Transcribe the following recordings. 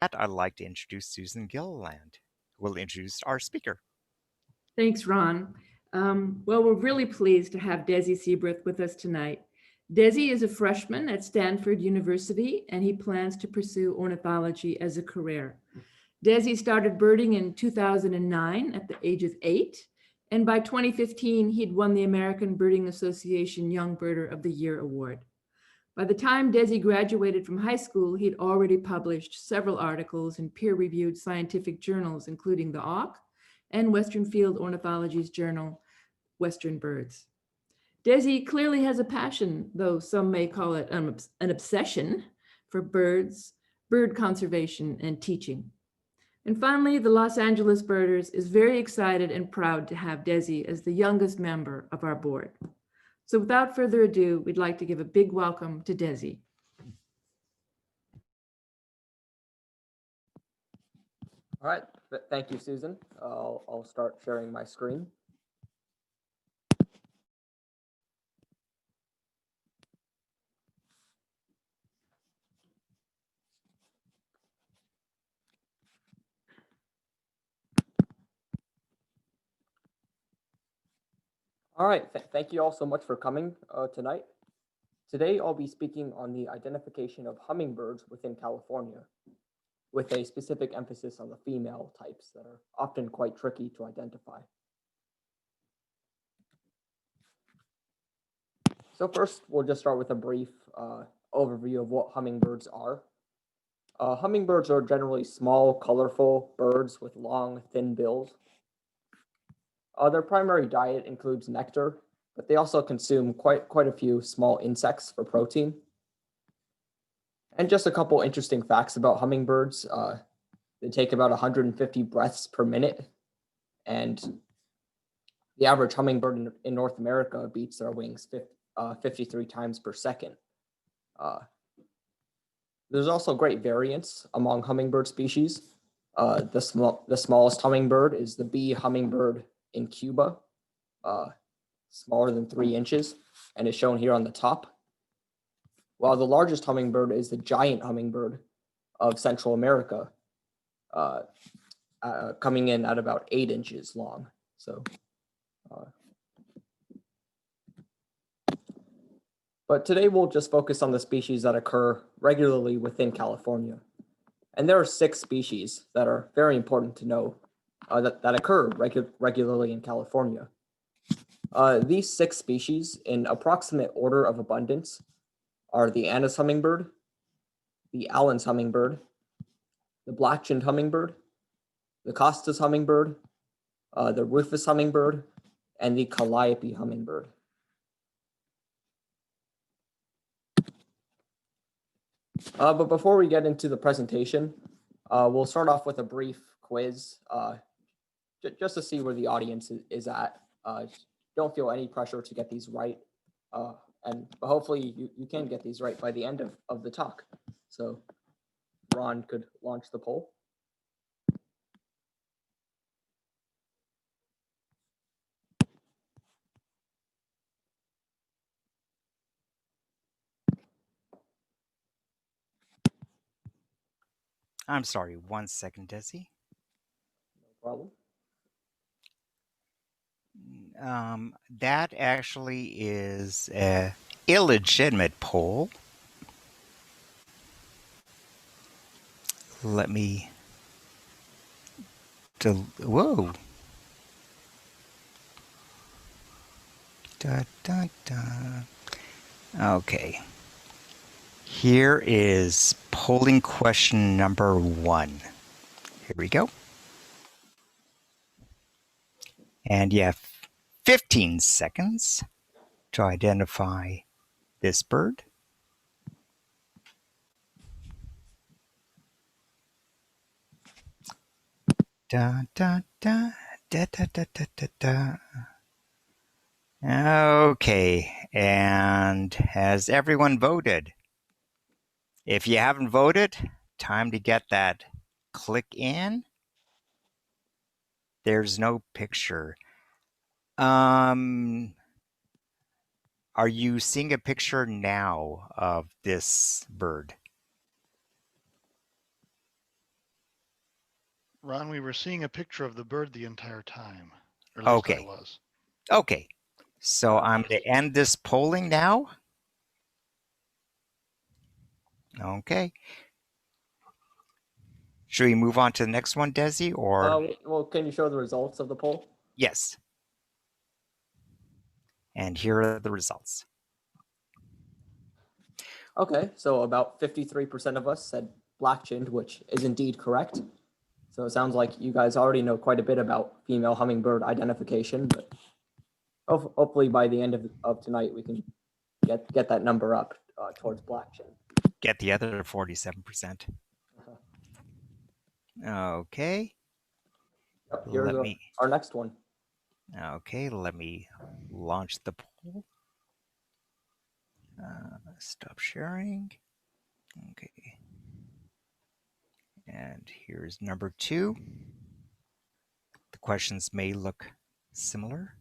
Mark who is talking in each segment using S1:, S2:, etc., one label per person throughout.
S1: I'd like to introduce Susan Gilliland, who will introduce our speaker.
S2: Thanks, Ron. Well, we're really pleased to have Dessi Seiberth with us tonight. Dessi is a freshman at Stanford University, and he plans to pursue ornithology as a career. Dessi started birding in 2009 at the age of 8, and by 2015, he'd won the American Birding Association Young Birder of the Year award. By the time Dessi graduated from high school, he'd already published several articles in peer-reviewed scientific journals, including the Auk and Western Field Ornithology's journal, Western Birds. Dessi clearly has a passion, though some may call it an obsession, for birds, bird conservation, and teaching. And finally, the Los Angeles Birders is very excited and proud to have Dessi as the youngest member of our board. So without further ado, we'd like to give a big welcome to Dessi.
S3: All right, thank you, Susan. I'll start sharing my screen. All right, thank you all so much for coming tonight. Today, I'll be speaking on the identification of hummingbirds within California, with a specific emphasis on the female types that are often quite tricky to identify. So first, we'll just start with a brief overview of what hummingbirds are. Hummingbirds are generally small, colorful birds with long, thin bills. Their primary diet includes nectar, but they also consume quite a few small insects for protein. And just a couple interesting facts about hummingbirds. They take about 150 breaths per minute, and the average hummingbird in North America beats their wings 53 times per second. There's also great variance among hummingbird species. The smallest hummingbird is the bee hummingbird in Cuba, smaller than 3 inches, and is shown here on the top. While the largest hummingbird is the giant hummingbird of Central America, coming in at about 8 inches long. But today we'll just focus on the species that occur regularly within California. And there are 6 species that are very important to know that occur regularly in California. These 6 species, in approximate order of abundance, are the Andes Hummingbird, the Allens Hummingbird, the Blackjack Hummingbird, the Costa's Hummingbird, the Rufus Hummingbird, and the Calliope Hummingbird. But before we get into the presentation, we'll start off with a brief quiz, just to see where the audience is at. Don't feel any pressure to get these right, but hopefully you can get these right by the end of the talk. So Ron could launch the poll.
S1: I'm sorry, 1 second, Dessi.
S3: No problem.
S1: That actually is an illegitimate poll. Let me... Whoa. Okay. Here is polling question number 1. Here we go. And you have 15 seconds to identify this bird. Da, da, da, da, da, da, da, da, da. Okay, and has everyone voted? If you haven't voted, time to get that click in. There's no picture. Are you seeing a picture now of this bird?
S4: Ron, we were seeing a picture of the bird the entire time. Or at least I
S1: Okay.
S4: was.
S1: Okay. So I'm going to end this polling now. Okay. Should we move on to the next one, Desi, or?
S3: Well, can you show the results of the poll?
S1: Yes. And here are the results.
S3: Okay, so about 53% of us said black-chinned, which is indeed correct. So it sounds like you guys already know quite a bit about female hummingbird identification, but hopefully by the end of tonight we can get that number up towards black-chinned.
S1: Get the other 47%. Okay.
S3: Yep, here's our next one.
S1: Okay, let me launch the poll. Stop sharing. Okay. And here's number 2. The questions may look similar.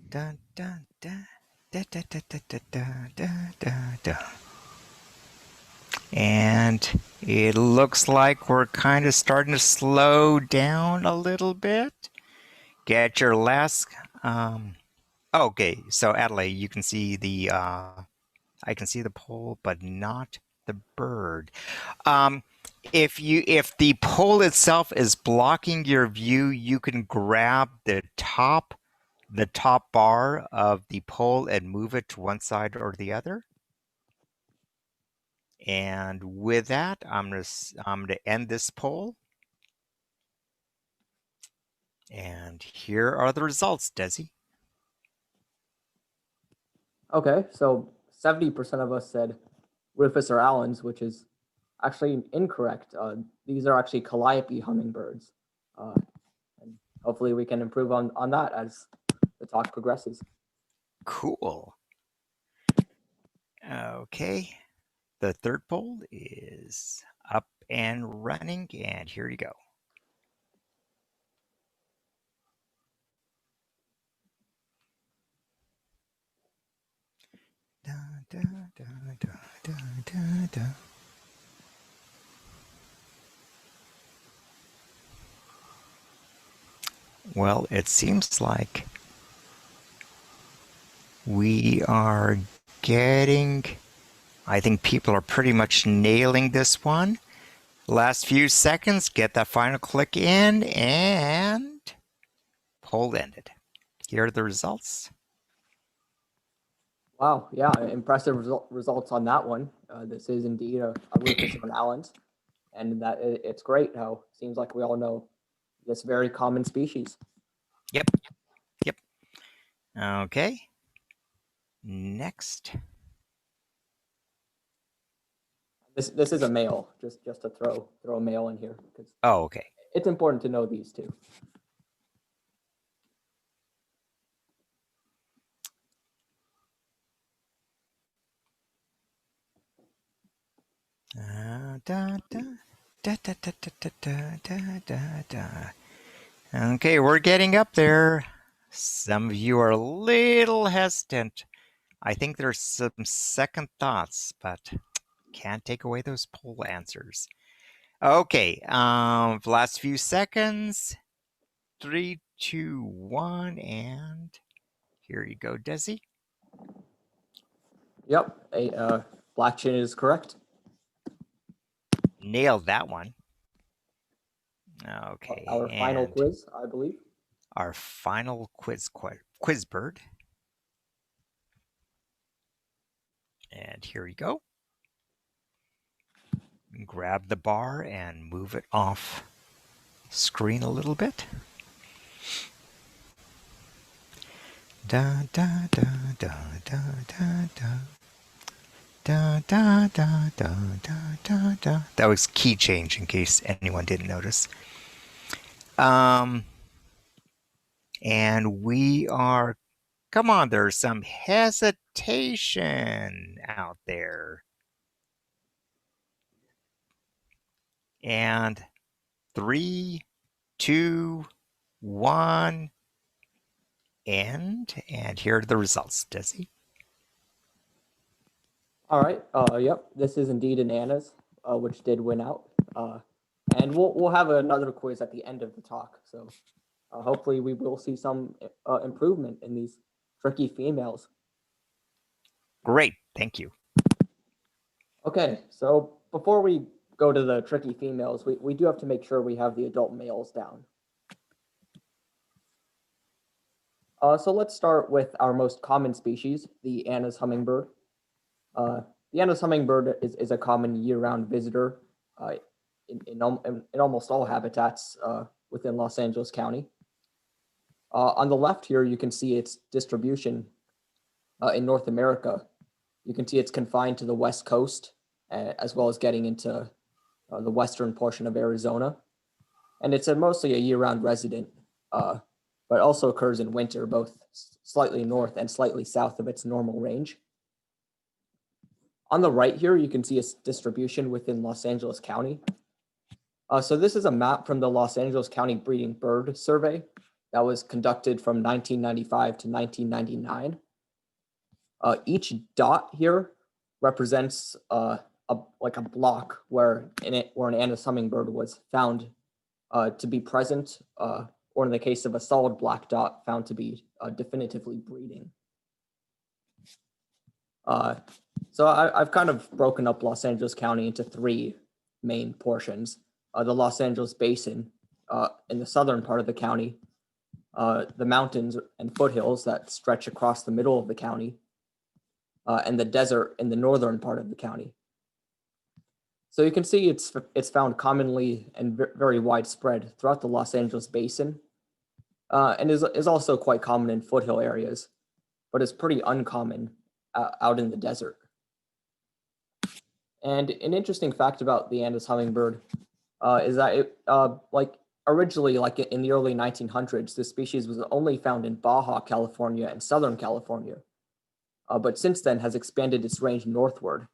S1: Dun, dun, dun. Da, da, da, da, da, da, da, da. And it looks like we're kind of starting to slow down a little bit. Get your last. Okay, so Adelaide, you can see the. I can see the pole, but not the bird. If the pole itself is blocking your view, you can grab the top bar of the pole and move it to one side or the other. And with that, I'm gonna end this poll. And here are the results, Desi.
S3: Okay, so 70% of us said Rufus or Allens, which is actually incorrect. These are actually Calliope hummingbirds. And hopefully we can improve on that as the talk progresses.
S1: Cool. Okay. The third poll is up and running, and here you go. Da, da, da, da, da, da, da. Well, it seems like we are getting, I think people are pretty much nailing this one. Last few seconds, get that final click in, and poll ended. Here are the results.
S3: Wow, yeah, impressive results on that one. This is indeed a Rufus or an Allens, and that it's great how it seems like we all know this very common species.
S1: Yep. Okay. Next.
S3: This is a male, just to throw a male in here because
S1: okay.
S3: It's important to know these two.
S1: Okay, we're getting up there. Some of you are a little hesitant. I think there's some second thoughts, but can't take away those poll answers. Okay, last few seconds. 3, 2, 1, and here you go, Desi.
S3: Yep, black chin is correct.
S1: Nailed that one. Okay.
S3: Our final quiz, I believe.
S1: Our final quiz bird. And here you go. Grab the bar and move it off screen a little bit. Da da da da da da da. Da, da, da, da, da, da, da. That was key change in case anyone didn't notice. And we are, come on, there's some hesitation out there. And 3, 2, 1 end. And here are the results, Dessi.
S3: All right. Yep. This is indeed an Andes, which did win out. And we'll have another quiz at the end of the talk. So hopefully we will see some improvement in these tricky females.
S1: Great, thank you.
S3: Okay, so before we go to the tricky females, we do have to make sure we have the adult males down. So let's start with our most common species, the Andes Hummingbird. The Andes Hummingbird is a common year-round visitor in almost all habitats within Los Angeles County. On the left here, you can see its distribution in North America. You can see it's confined to the West Coast, as well as getting into the western portion of Arizona. And it's mostly a year-round resident, but also occurs in winter, both slightly north and slightly south of its normal range. On the right here, you can see its distribution within Los Angeles County. So this is a map from the Los Angeles County Breeding Bird Survey that was conducted from 1995 to 1999. Each dot here represents like a block where an Andes hummingbird was found to be present, or in the case of a solid black dot, found to be definitively breeding. So I've kind of broken up Los Angeles County into three main portions. The Los Angeles Basin in the southern part of the county, the mountains and foothills that stretch across the middle of the county, and the desert in the northern part of the county. So you can see it's found commonly and very widespread throughout the Los Angeles Basin, and is also quite common in foothill areas, but it's pretty uncommon out in the desert. And an interesting fact about the Andes hummingbird is that it, originally, like in the early 1900s, this species was only found in Baja California and Southern California, but since then has expanded its range northward,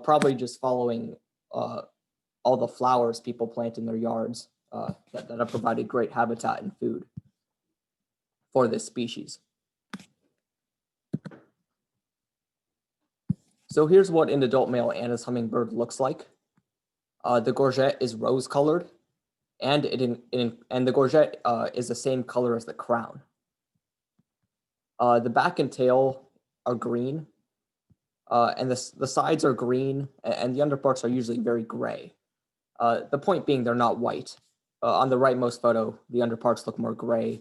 S3: probably just following all the flowers people plant in their yards that have provided great habitat and food for this species. So here's what an adult male Andes hummingbird looks like. The gorget is rose-colored, and the gorget is the same color as the crown. The back and tail are green, and the sides are green, and the underparts are usually very gray. The point being they're not white. On the rightmost photo, the underparts look more gray,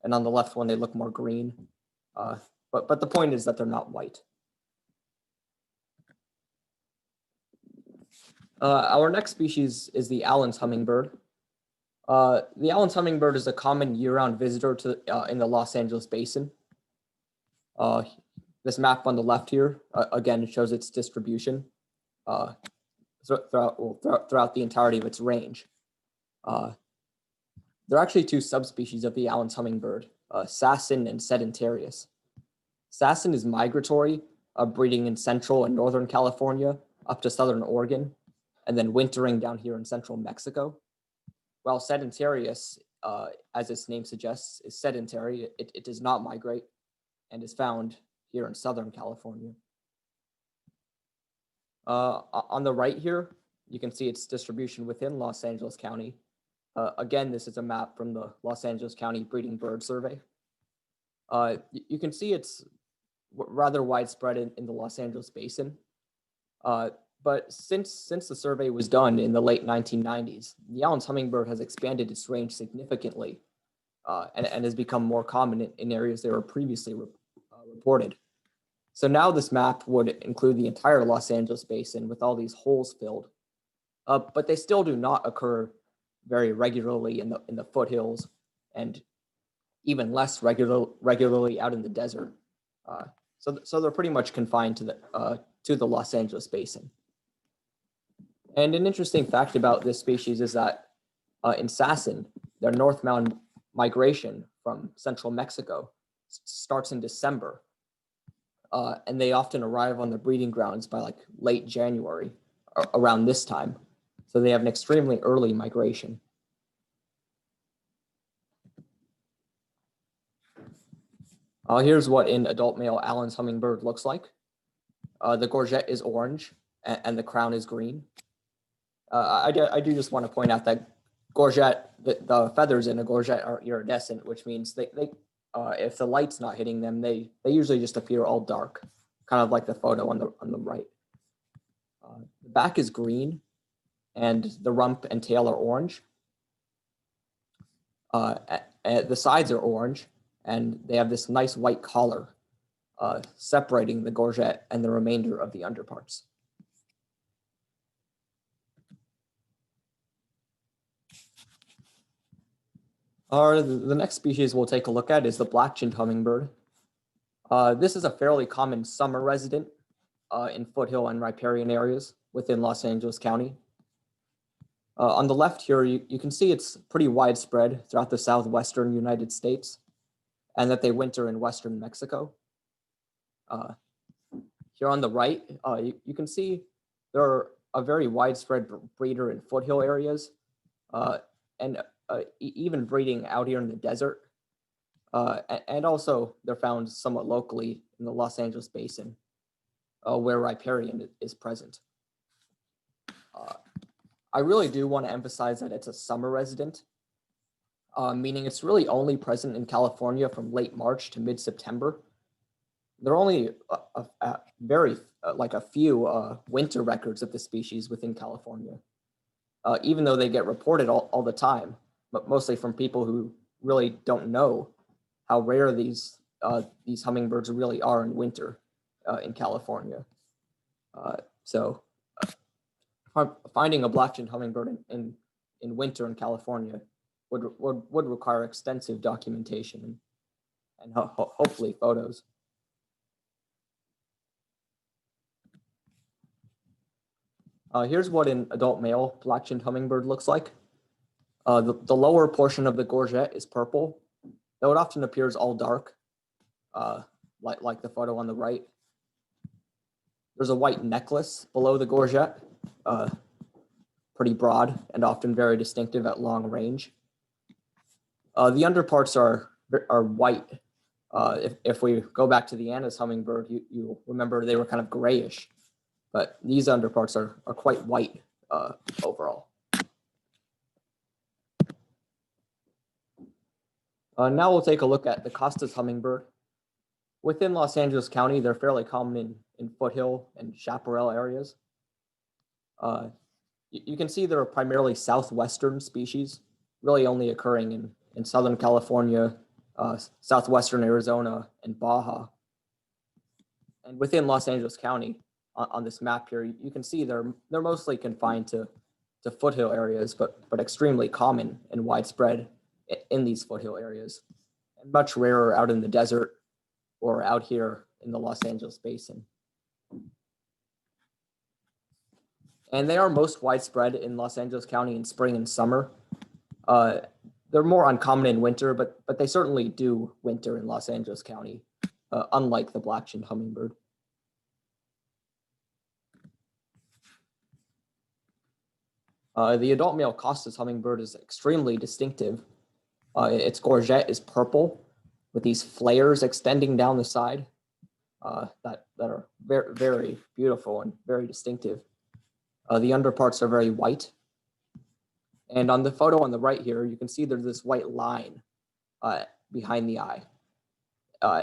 S3: and on the left one, they look more green. But the point is that they're not white. Our next species is the Allens Hummingbird. The Allens Hummingbird is a common year-round visitor in the Los Angeles Basin. This map on the left here, again, shows its distribution throughout the entirety of its range. There are actually two subspecies of the Allens Hummingbird, Sassin and Sedentarius. Sassin is migratory, breeding in central and northern California up to southern Oregon, and then wintering down here in central Mexico. While Sedentarius, as its name suggests, is sedentary, it does not migrate and is found here in Southern California. On the right here, you can see its distribution within Los Angeles County. Again, this is a map from the Los Angeles County Breeding Bird Survey. You can see it's rather widespread in the Los Angeles Basin. But since the survey was done in the late 1990s, the Allens hummingbird has expanded its range significantly and has become more common in areas that were previously reported. So now this map would include the entire Los Angeles Basin with all these holes filled, but they still do not occur very regularly in the foothills, and even less regularly out in the desert. So they're pretty much confined to the Los Angeles Basin. And an interesting fact about this species is that in Sassin, their northbound migration from central Mexico starts in December, and they often arrive on the breeding grounds by like late January, around this time. So they have an extremely early migration. Here's what an adult male Allens hummingbird looks like. The gorget is orange and the crown is green. I do just want to point out that gorget, the feathers in a gorget are iridescent, which means they if the light's not hitting them, they usually just appear all dark, kind of like the photo on the right. The back is green, and the rump and tail are orange. The sides are orange, and they have this nice white collar separating the gorget and the remainder of the underparts. The next species we'll take a look at is the black-chinned hummingbird. This is a fairly common summer resident in foothill and riparian areas within Los Angeles County. On the left here, you can see it's pretty widespread throughout the southwestern United States, and that they winter in western Mexico. Here on the right, you can see they're a very widespread breeder in foothill areas, and even breeding out here in the desert. And also they're found somewhat locally in the Los Angeles basin, where riparian is present. I really do want to emphasize that it's a summer resident, meaning it's really only present in California from late March to mid-September. There are only a few winter records of the species within California, even though they get reported all the time, but mostly from people who really don't know how rare these hummingbirds really are in winter in California. So finding a black-chinned hummingbird in winter in California would require extensive documentation and hopefully photos. Here's what an adult male black-chinned hummingbird looks like. The lower portion of the gorget is purple, though it often appears all dark, like the photo on the right. There's a white necklace below the gorget, pretty broad and often very distinctive at long range. The underparts are white. If we go back to the Andes hummingbird, you remember they were kind of grayish, but these underparts are quite white overall. Now we'll take a look at the Costa's hummingbird. Within Los Angeles County, they're fairly common in foothill and chaparral areas. You can see they're a primarily southwestern species, really only occurring in Southern California, southwestern Arizona, and Baja. And within Los Angeles County, on this map here, you can see they're mostly confined to foothill areas, but extremely common and widespread in these foothill areas, and much rarer out in the desert or out here in the Los Angeles basin. And they are most widespread in Los Angeles County in spring and summer. They're more uncommon in winter, but they certainly do winter in Los Angeles County, unlike the black-chinned hummingbird. The adult male Costa's hummingbird is extremely distinctive. Its gorget is purple with these flares extending down the side that are very, very beautiful and very distinctive. The underparts are very white. And on the photo on the right here, you can see there's this white line behind the eye,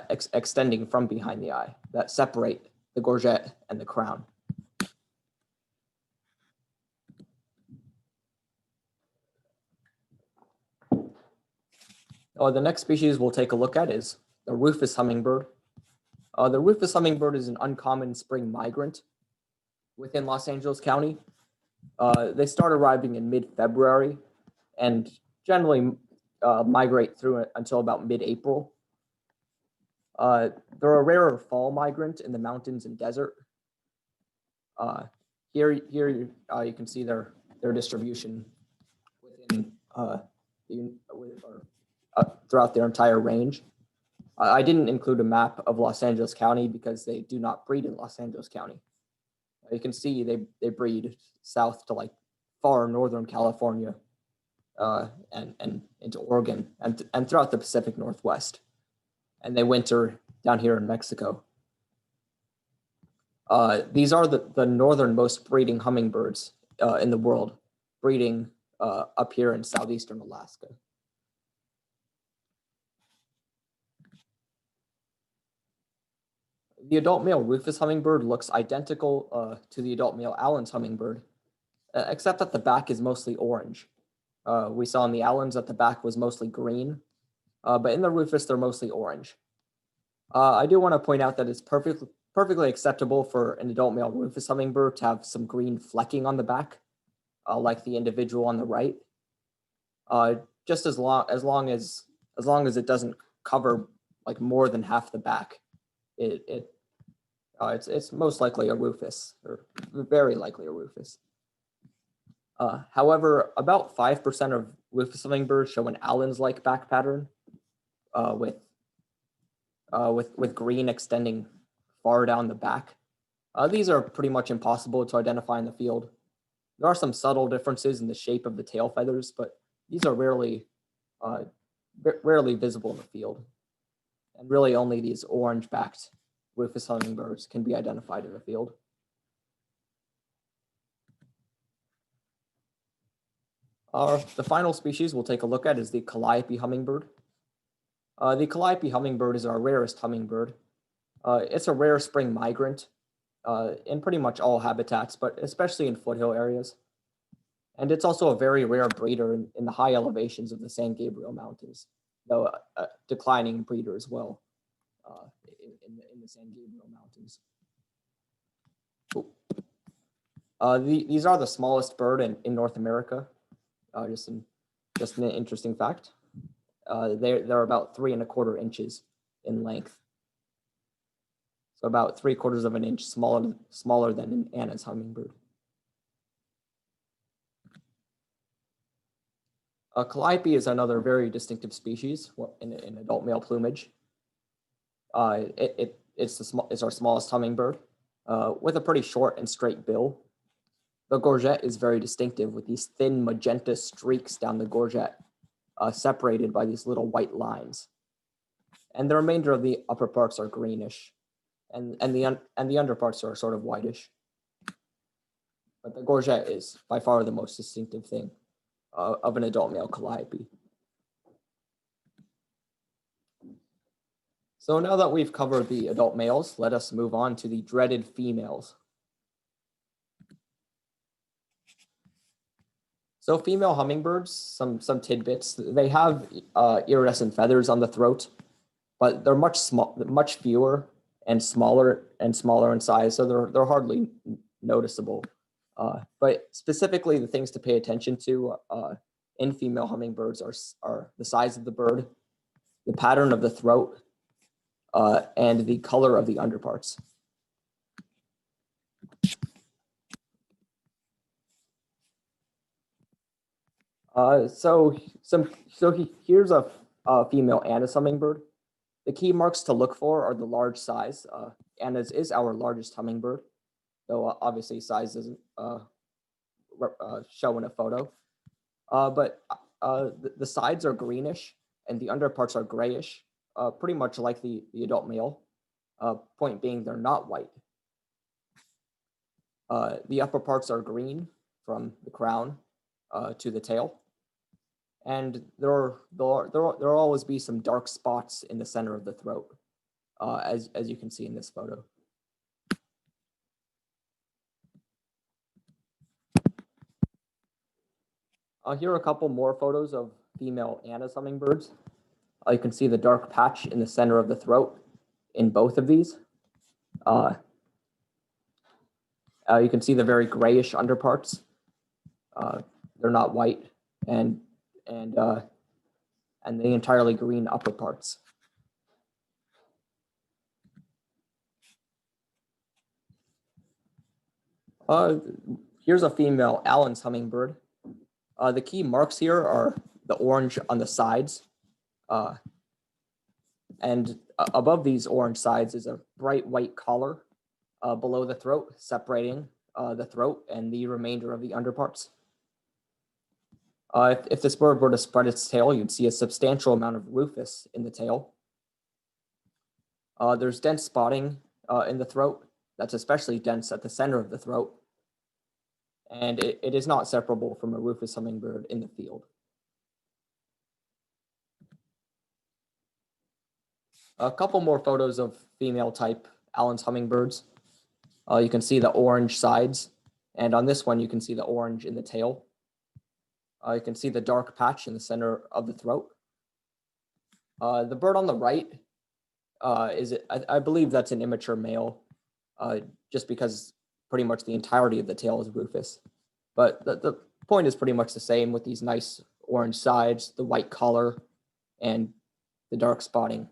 S3: extending from behind the eye that separate the gorget and the crown. The next species we'll take a look at is the Rufus hummingbird. The Rufus hummingbird is an uncommon spring migrant within Los Angeles County. They start arriving in mid-February and generally migrate through until about mid-April. They're a rarer fall migrant in the mountains and desert. Here you can see their distribution within throughout their entire range. I didn't include a map of Los Angeles County because they do not breed in Los Angeles County. You can see they breed south to like far northern California and into Oregon and throughout the Pacific Northwest. and they winter down here in Mexico. These are the northernmost breeding hummingbirds in the world, breeding up here in southeastern Alaska. The adult male Rufus hummingbird looks identical to the adult male Allens hummingbird, except that the back is mostly orange. We saw in the Allens that the back was mostly green, but in the Rufus, they're mostly orange. I do want to point out that it's perfectly acceptable for an adult male Rufus hummingbird to have some green flecking on the back, like the individual on the right. Just as long as it doesn't cover like more than half the back, it's most likely a Rufus, or very likely a Rufus. However, about 5% of Rufus hummingbirds show an Allens-like back pattern, with green extending far down the back. These are pretty much impossible to identify in the field. There are some subtle differences in the shape of the tail feathers, but these are rarely visible in the field. And really only these orange-backed Rufus hummingbirds can be identified in the field. The final species we'll take a look at is the Calliope Hummingbird. The Calliope Hummingbird is our rarest hummingbird. It's a rare spring migrant in pretty much all habitats, but especially in foothill areas. And it's also a very rare breeder in the high elevations of the San Gabriel Mountains, though a declining breeder as well in the San Gabriel Mountains. These are the smallest bird in North America. Just an interesting fact. They're about 3¼ inches in length. So about 3/4 of an inch smaller than an Andes Hummingbird. Calliope is another very distinctive species in adult male plumage. It's our smallest hummingbird with a pretty short and straight bill. The gorget is very distinctive with these thin magenta streaks down the gorget, separated by these little white lines. And the remainder of the upper parts are greenish, and the underparts are sort of whitish. But the gorget is by far the most distinctive thing of an adult male Calliope. So now that we've covered the adult males, let us move on to the dreaded females. So female hummingbirds, some tidbits. They have iridescent feathers on the throat, but they're much fewer and smaller in size, so they're hardly noticeable. But specifically, the things to pay attention to in female hummingbirds are the size of the bird, the pattern of the throat, and the color of the underparts. Here's a female Andes hummingbird. The key marks to look for are the large size. Andes is our largest hummingbird, though obviously size doesn't show in a photo. But the sides are greenish and the underparts are grayish, pretty much like the adult male. Point being, they're not white. The upper parts are green from the crown to the tail. And there'll always be some dark spots in the center of the throat, as you can see in this photo. Here are a couple more photos of female Andes hummingbirds. You can see the dark patch in the center of the throat in both of these. You can see the very grayish underparts. They're not white, and the entirely green upper parts. Here's a female Allens hummingbird. The key marks here are the orange on the sides. And above these orange sides is a bright white collar below the throat, separating the throat and the remainder of the underparts. If this bird were to spread its tail, you'd see a substantial amount of rufus in the tail. There's dense spotting in the throat. That's especially dense at the center of the throat. And it is not separable from a Rufus hummingbird in the field. A couple more photos of female type Allens hummingbirds. You can see the orange sides, and on this one you can see the orange in the tail. You can see the dark patch in the center of the throat. The bird on the right I believe that's an immature male, just because pretty much the entirety of the tail is Rufus. But the point is pretty much the same with these nice orange sides, the white collar, and the dark spotting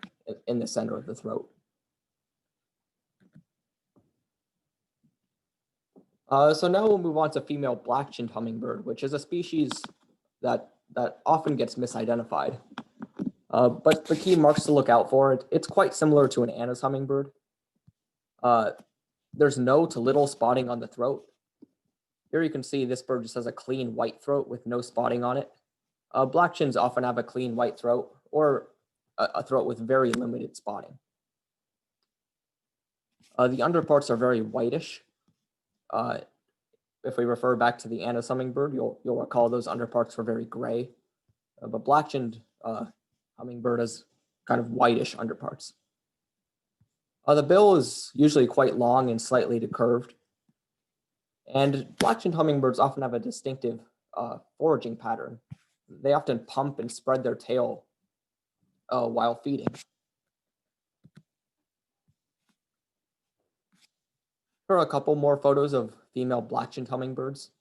S3: in the center of the throat. So now we'll move on to female black-chinned hummingbird, which is a species that often gets misidentified. But the key marks to look out for, it's quite similar to an Andes hummingbird. There's no to little spotting on the throat. Here you can see this bird just has a clean white throat with no spotting on it. Black chins often have a clean white throat or a throat with very limited spotting. The underparts are very whitish. If we refer back to the Andes hummingbird, you'll recall those underparts were very gray. But black-chinned hummingbird has kind of whitish underparts. The bill is usually quite long and slightly decurved. And black-chinned hummingbirds often have a distinctive foraging pattern. They often pump and spread their tail while feeding. Here are a couple more photos of female black-chinned hummingbirds.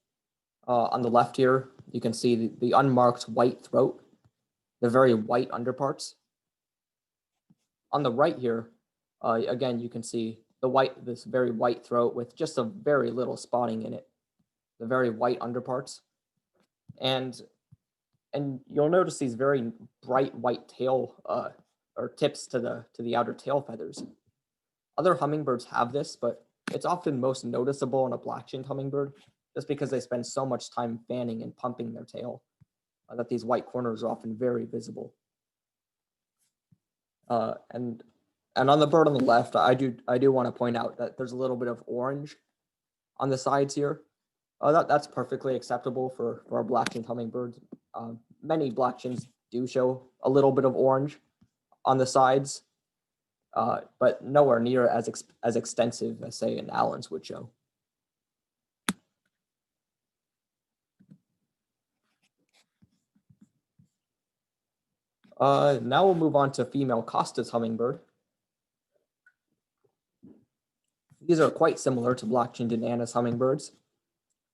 S3: On the left here, you can see the unmarked white throat, the very white underparts. On the right here, again, you can see this very white throat with just a very little spotting in it, the very white underparts. And you'll notice these very bright white tail or tips to the outer tail feathers. Other hummingbirds have this, but it's often most noticeable in a black-chinned hummingbird just because they spend so much time fanning and pumping their tail that these white corners are often very visible. And on the bird on the left, I do want to point out that there's a little bit of orange on the sides here. That's perfectly acceptable for our black-chinned hummingbirds. Many black-chins do show a little bit of orange on the sides, but nowhere near as extensive as, say, an Allens would show. Now we'll move on to female Costa's hummingbird. These are quite similar to black-chinned and Andes hummingbirds,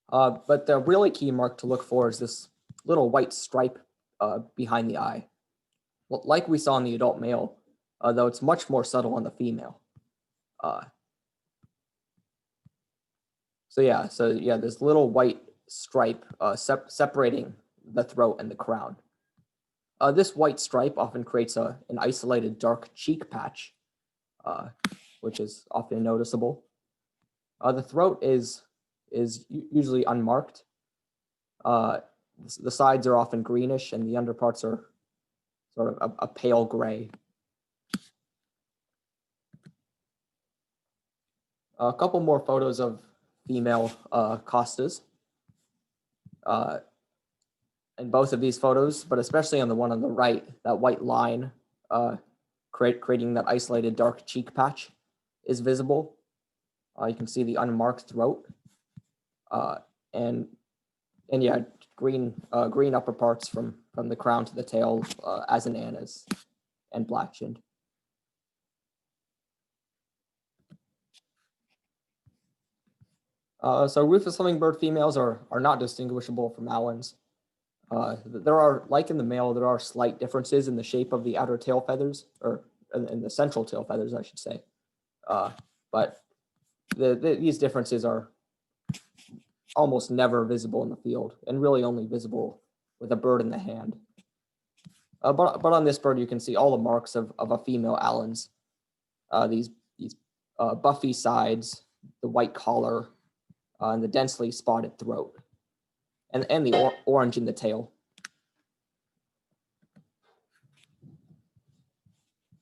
S3: but the really key mark to look for is this little white stripe behind the eye. Well, like we saw in the adult male, though it's much more subtle on the female. So yeah, this little white stripe separating the throat and the crown. This white stripe often creates an isolated dark cheek patch, which is often noticeable. The throat is usually unmarked. The sides are often greenish, and the underparts are sort of a pale gray. A couple more photos of female Costas. In both of these photos, but especially on the one on the right, that white line creating that isolated dark cheek patch is visible. You can see the unmarked throat, and yeah, green upper parts from the crown to the tail, as in Andes and black-chinned. So Rufus hummingbird females are not distinguishable from Allens. There are, like in the male, there are slight differences in the shape of the outer tail feathers, or in the central tail feathers, I should say. But these differences are almost never visible in the field, and really only visible with a bird in the hand. But on this bird, you can see all the marks of a female Allens. These buffy sides, the white collar, and the densely spotted throat, and the orange in the tail.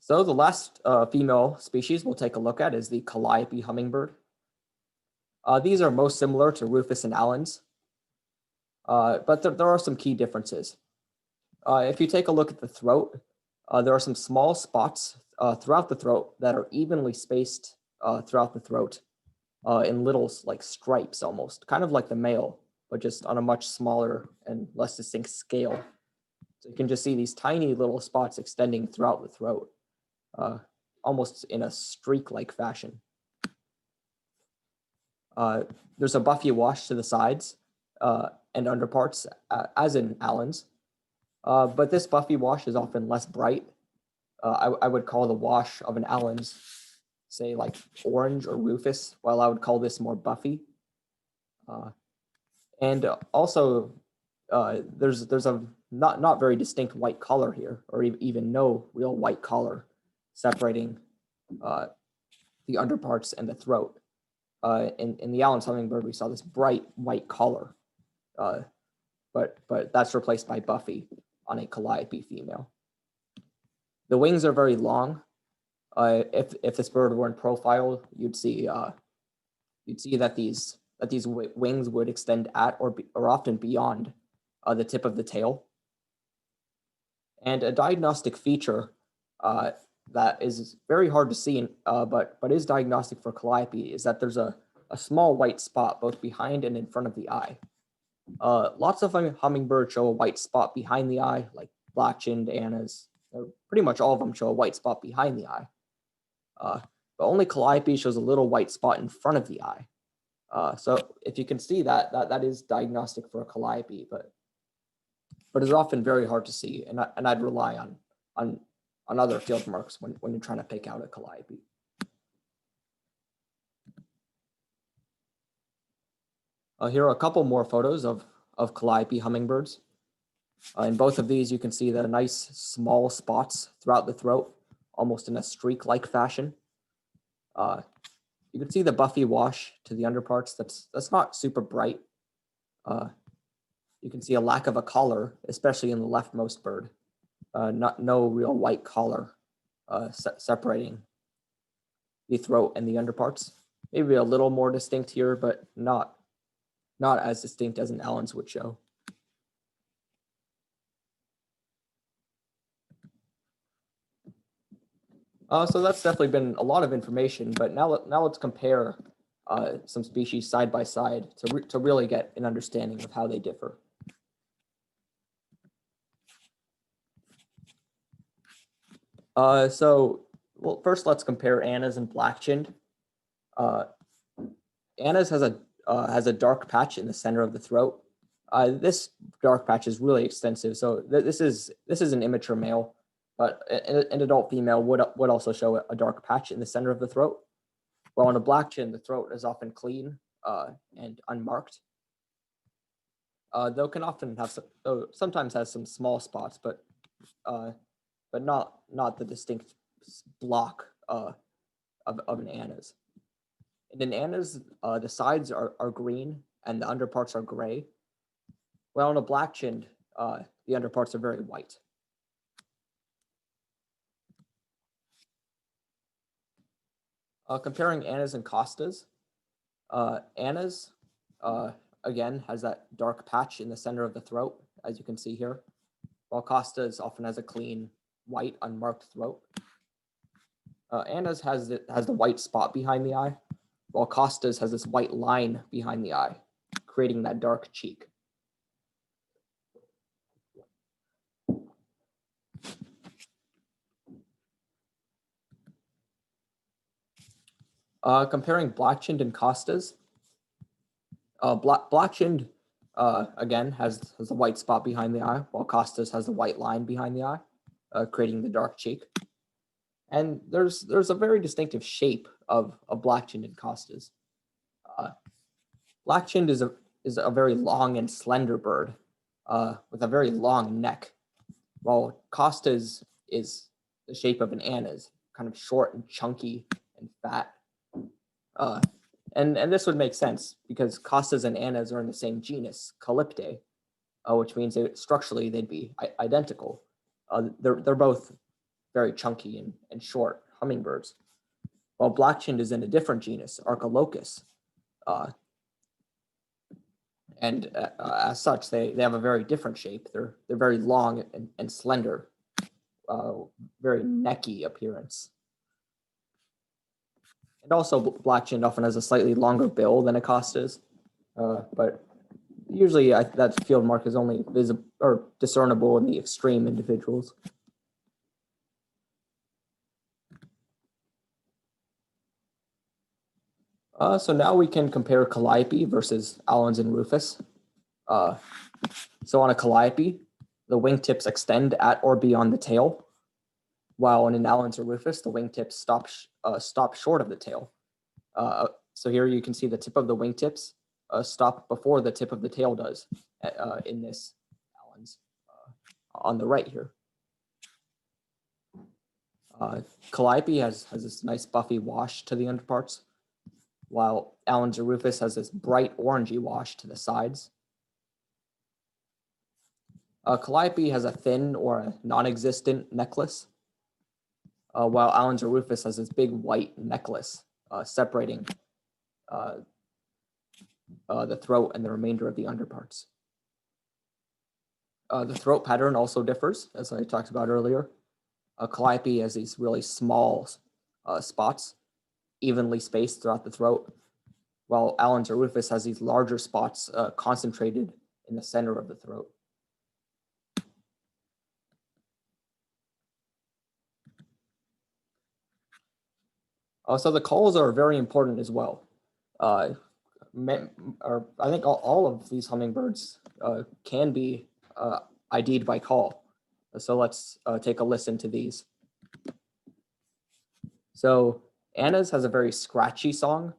S3: So the last female species we'll take a look at is the Calliope Hummingbird. These are most similar to Rufus and Allens, but there are some key differences. If you take a look at the throat, there are some small spots throughout the throat that are evenly spaced throughout the throat in little like stripes almost, kind of like the male, but just on a much smaller and less distinct scale. So you can just see these tiny little spots extending throughout the throat, almost in a streak-like fashion. There's a buffy wash to the sides and underparts, as in Allens, but this buffy wash is often less bright. I would call the wash of an Allens, say like orange or Rufus, while I would call this more buffy. And also, there's a not very distinct white collar here, or even no real white collar separating the underparts and the throat. In the Allens Hummingbird, we saw this bright white collar, but that's replaced by buffy on a Calliope female. The wings are very long. If this bird were in profile, you'd see that these wings would extend at or often beyond the tip of the tail. And a diagnostic feature that is very hard to see, but is diagnostic for Calliope, is that there's a small white spot both behind and in front of the eye. Lots of hummingbirds show a white spot behind the eye, like black-chinned Andes. Pretty much all of them show a white spot behind the eye. But only Calliope shows a little white spot in front of the eye. So if you can see that is diagnostic for a Calliope, but it's often very hard to see, and I'd rely on other field marks when you're trying to pick out a Calliope. Here are a couple more photos of Calliope hummingbirds. In both of these, you can see the nice small spots throughout the throat, almost in a streak-like fashion. You can see the buffy wash to the underparts. That's not super bright. You can see a lack of a collar, especially in the leftmost bird. No real white collar separating the throat and the underparts. Maybe a little more distinct here, but not as distinct as an Allens would show. So that's definitely been a lot of information, but now let's compare some species side by side to really get an understanding of how they differ. Well, first let's compare Andes and black-chinned. Andes has a dark patch in the center of the throat. This dark patch is really extensive, so this is an immature male, but an adult female would also show a dark patch in the center of the throat. While on a black-chin, the throat is often clean and unmarked. Though sometimes has some small spots, but not the distinct block of an Andes. In an Andes, the sides are green and the underparts are gray. While on a black-chinned, the underparts are very white. Comparing Andes and Costas, Andes again has that dark patch in the center of the throat, as you can see here, while Costa's often has a clean white unmarked throat. Andes has the white spot behind the eye, while Costa's has this white line behind the eye, creating that dark cheek. Comparing black-chinned and Costa's, black-chinned again has the white spot behind the eye, while Costa's has the white line behind the eye, creating the dark cheek. And there's a very distinctive shape of black-chinned and Costa's. Black-chinned is a very long and slender bird with a very long neck, while Costa's is the shape of an Andes, kind of short and chunky and fat. And this would make sense because Costas and Andes are in the same genus, Calypte, which means structurally they'd be identical. They're both very chunky and short hummingbirds, while black-chinned is in a different genus, Archilochus. As such, they have a very different shape. They're very long and slender, very necky appearance. And also, black-chinned often has a slightly longer bill than a Costa's, but usually that field mark is only visible or discernible in the extreme individuals. So now we can compare Calliope versus Allens and Rufus. So on a Calliope, the wingtips extend at or beyond the tail, while in an Allens or Rufus, the wingtips stop short of the tail. So here you can see the tip of the wingtips stop before the tip of the tail does in this Allens on the right here. Calliope has this nice buffy wash to the underparts, while Allens or Rufus has this bright orangey wash to the sides. Calliope has a thin or a non-existent necklace, while Allens or Rufus has this big white necklace separating the throat and the remainder of the underparts. The throat pattern also differs, as I talked about earlier. Calliope has these really small spots, evenly spaced throughout the throat, while Allens or Rufus has these larger spots concentrated in the center of the throat. So the calls are very important as well. I think all of these hummingbirds can be ID'd by call. So let's take a listen to these. So Andes has a very scratchy song,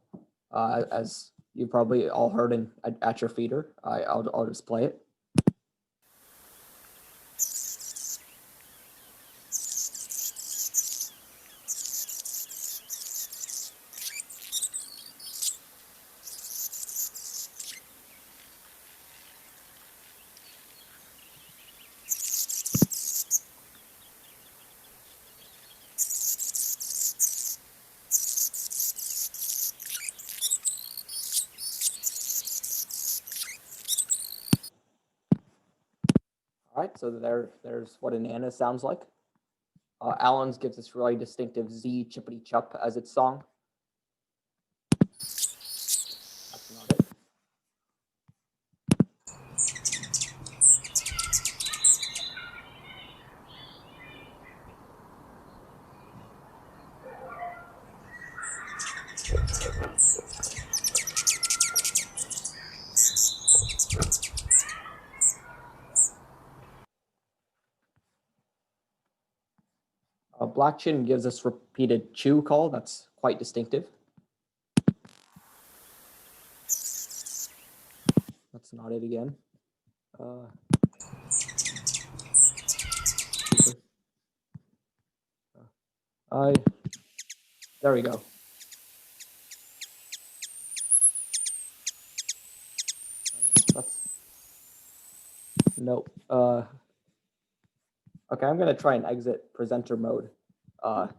S3: as you probably all heard at your feeder. I'll just play it. All right, so there's what an Andes sounds like. Allens gives this really distinctive Z chippity chup as its song. That's not it. Black-chin gives us repeated chew call. That's quite distinctive. That's not it again. There we go. Nope. Okay, I'm gonna try and exit presenter mode. So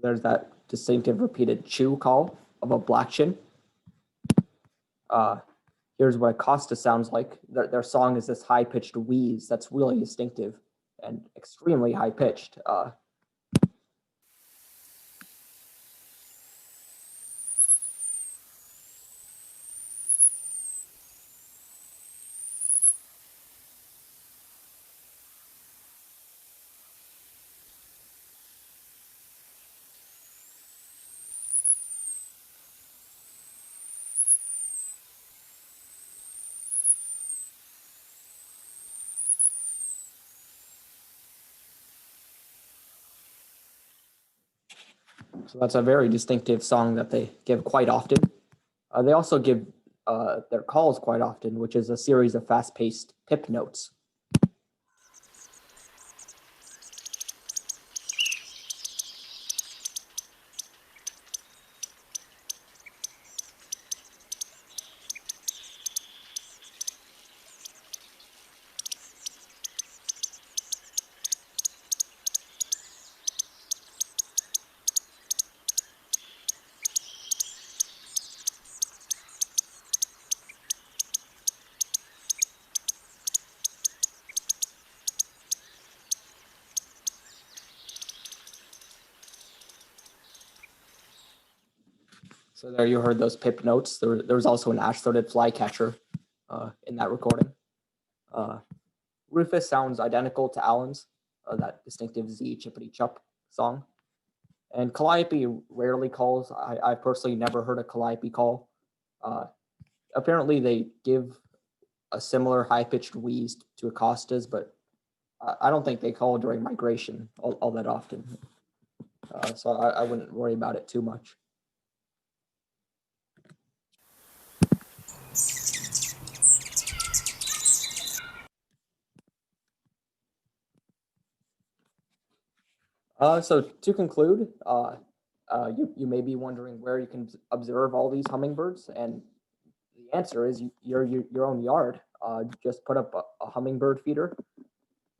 S3: there's that distinctive repeated chew call of a black-chin. Here's what a Costa sounds like. Their song is this high-pitched wheeze that's really distinctive and extremely high-pitched. So that's a very distinctive song that they give quite often. They also give their calls quite often, which is a series of fast-paced pip notes. So there you heard those pip notes. There was also an ash-throated flycatcher in that recording. Rufus sounds identical to Allens, that distinctive Z chippity chup song. And Calliope rarely calls. I personally never heard a Calliope call. Apparently they give a similar high-pitched wheeze to Acosta's, but I don't think they call during migration all that often. So I wouldn't worry about it too much. So to conclude, you may be wondering where you can observe all these hummingbirds, and the answer is your own yard. Just put up a hummingbird feeder,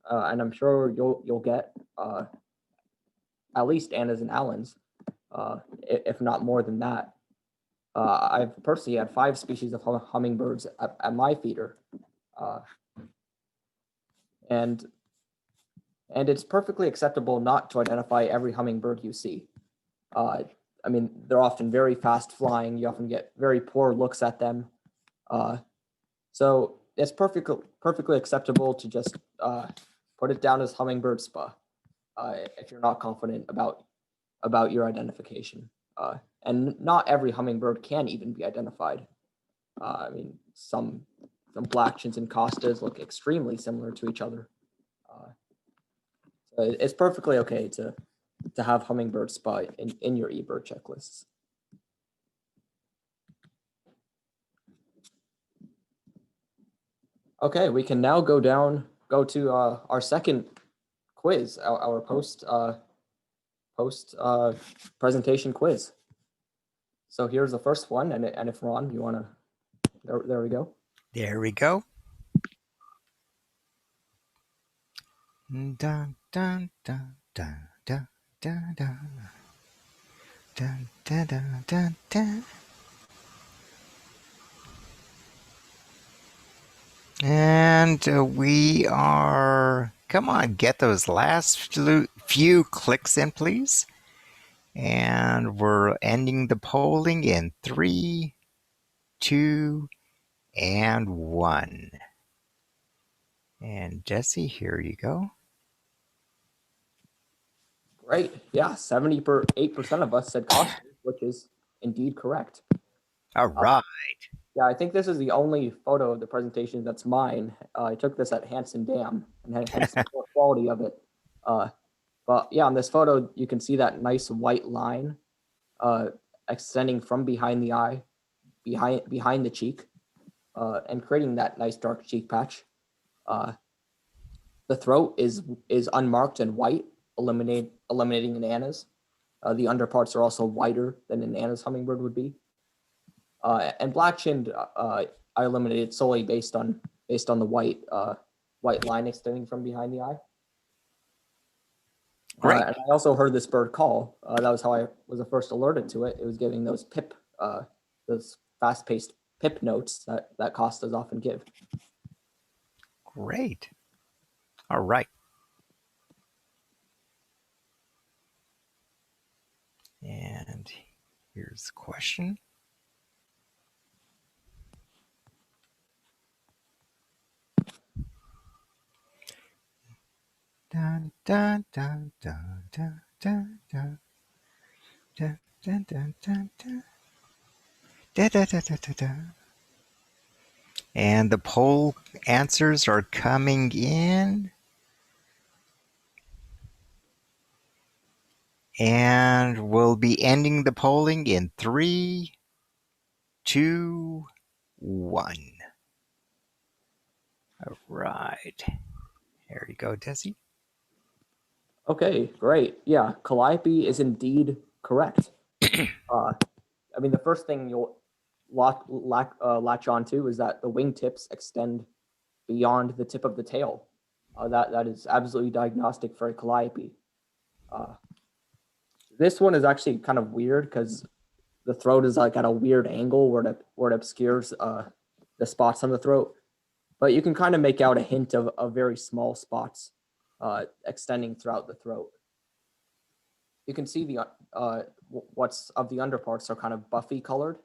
S3: and I'm sure you'll get at least Andes and Allens, if not more than that. I've personally had 5 species of hummingbirds at my feeder, and it's perfectly acceptable not to identify every hummingbird you see. I mean, they're often very fast flying. You often get very poor looks at them. So it's perfectly acceptable to just put it down as hummingbird spa if you're not confident about your identification. And not every hummingbird can even be identified. I mean, some Blackchins and Costas look extremely similar to each other. So it's perfectly okay to have hummingbird spa in your eBird checklists. Okay, we can now go to our second quiz, our post presentation quiz. So here's the first one, and if Ron, you want to, there we go.
S1: There we go. Dun, dun, dun, dun, dun, dun, dun. Dun, dun, dun, dun, dun. And we are, come on, get those last few clicks in, please. And we're ending the polling in 3, 2, and 1. And Dessi, here you go.
S3: Great. Yeah, 78% of us said Costa, which is indeed correct.
S1: All right.
S3: Yeah, I think this is the only photo of the presentation that's mine. I took this at Hansen Dam, and hence the poor quality of it. But yeah, on this photo, you can see that nice white line extending from behind the eye, behind the cheek, and creating that nice dark cheek patch. The throat is unmarked and white, eliminating an Anna's. The underparts are also whiter than an Anna's hummingbird would be. And black-chinned, I eliminated solely based on the white line extending from behind the eye.
S1: Great.
S3: And I also heard this bird call. That was how I was first alerted to it. It was giving those those fast-paced pip notes that Costas often give.
S1: Great. All right. And here's the question. Dun, dun, dun, dun, dun, dun, dun. Dun, dun, dun, dun, dun. Da, da, da, da, da, da. And the poll answers are coming in. And we'll be ending the polling in 3, 2, 1. All right. There you go, Dessi.
S3: Okay, great. Yeah, Calliope is indeed correct. I mean, the first thing you'll latch onto is that the wingtips extend beyond the tip of the tail. That is absolutely diagnostic for a Calliope. This one is actually kind of weird because the throat is like at a weird angle where it obscures the spots on the throat. But you can kind of make out a hint of very small spots extending throughout the throat. You can see the what's of the underparts are kind of buffy colored.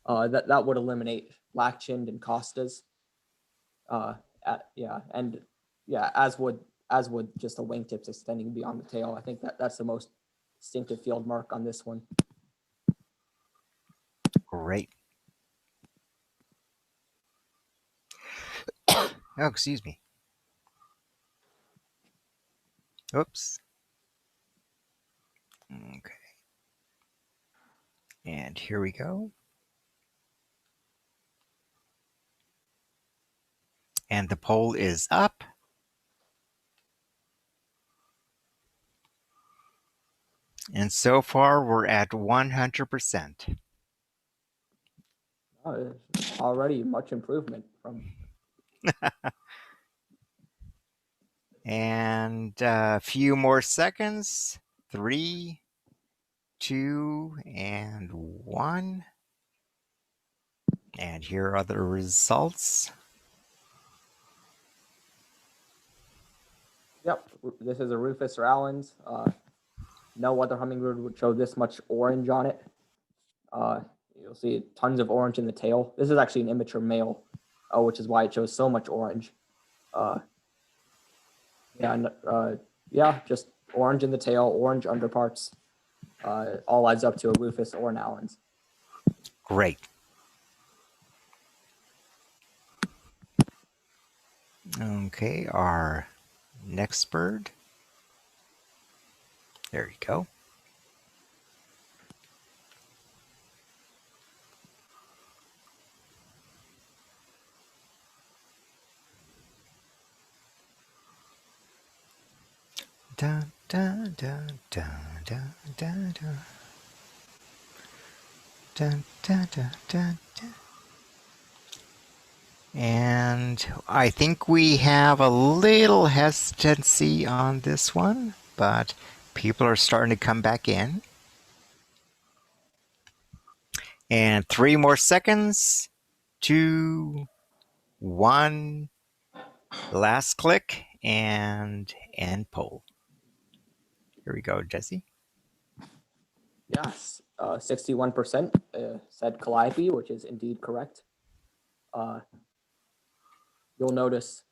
S3: That would eliminate black-chinned and Costas. As would just the wingtips extending beyond the tail. I think that's the most distinctive field mark on this one.
S1: Great. Oh, excuse me. Oops. Okay. And here we go. And the poll is up. And so far, we're at 100%.
S3: Already much improvement from.
S1: And a few more seconds. 3, 2, and 1. And here are the results.
S3: Yep, this is a Rufus or Allens. No other hummingbird would show this much orange on it. You'll see tons of orange in the tail. This is actually an immature male, which is why it shows so much orange. Just orange in the tail, orange underparts. All adds up to a Rufus or an Allens.
S1: Great. Okay, our next bird. There you go. Dun, dun, dun, dun, dun, dun, dun. Dun, dun, dun, dun, dun. And I think we have a little hesitancy on this one, but people are starting to come back in. And 3 more seconds. 2, 1. Last click and end poll. Here we go, Dessi.
S3: Yes, 61% said Calliope, which is indeed correct. You'll notice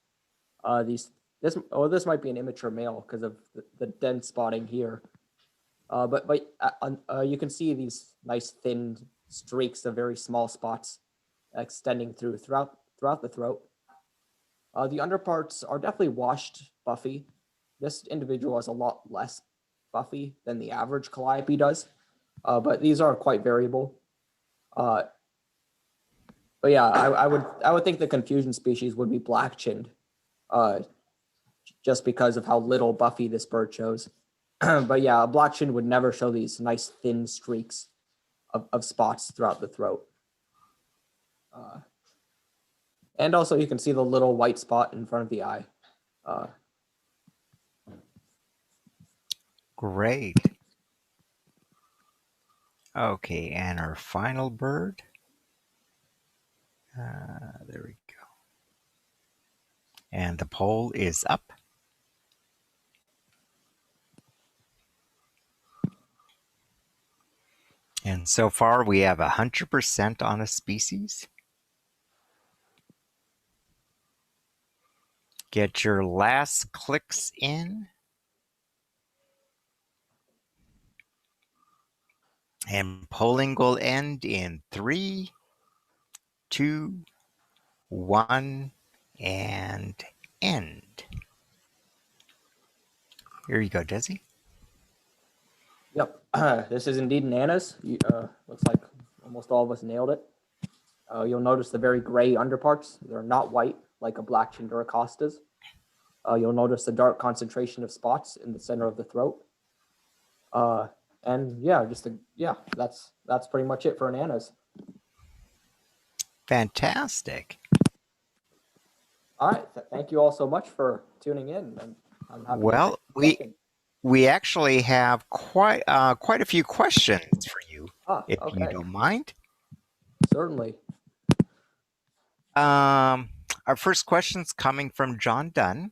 S3: this might be an immature male because of the dense spotting here. But you can see these nice thin streaks of very small spots extending throughout the throat. The underparts are definitely washed buffy. This individual has a lot less buffy than the average Calliope does, but these are quite variable. But yeah, I would think the confusion species would be black-chinned, just because of how little buffy this bird shows. But yeah, a black-chin would never show these nice thin streaks of spots throughout the throat. And also you can see the little white spot in front of the eye.
S1: Great. Okay, and our final bird. There we go. And the poll is up. And so far we have 100% on a species. Get your last clicks in. And polling will end in 3, 2, 1, and end. Here you go, Dessi.
S3: Yep, this is indeed an Andes. Looks like almost all of us nailed it. You'll notice the very gray underparts. They're not white like a black-chinned or a Costa's. You'll notice the dark concentration of spots in the center of the throat. And yeah, that's pretty much it for an Andes.
S1: Fantastic.
S3: All right, thank you all so much for tuning in. And I'm happy
S1: Well, we actually have quite a few questions for you, if you
S3: okay,
S1: don't mind.
S3: certainly.
S1: Our first question's coming from John Dunn.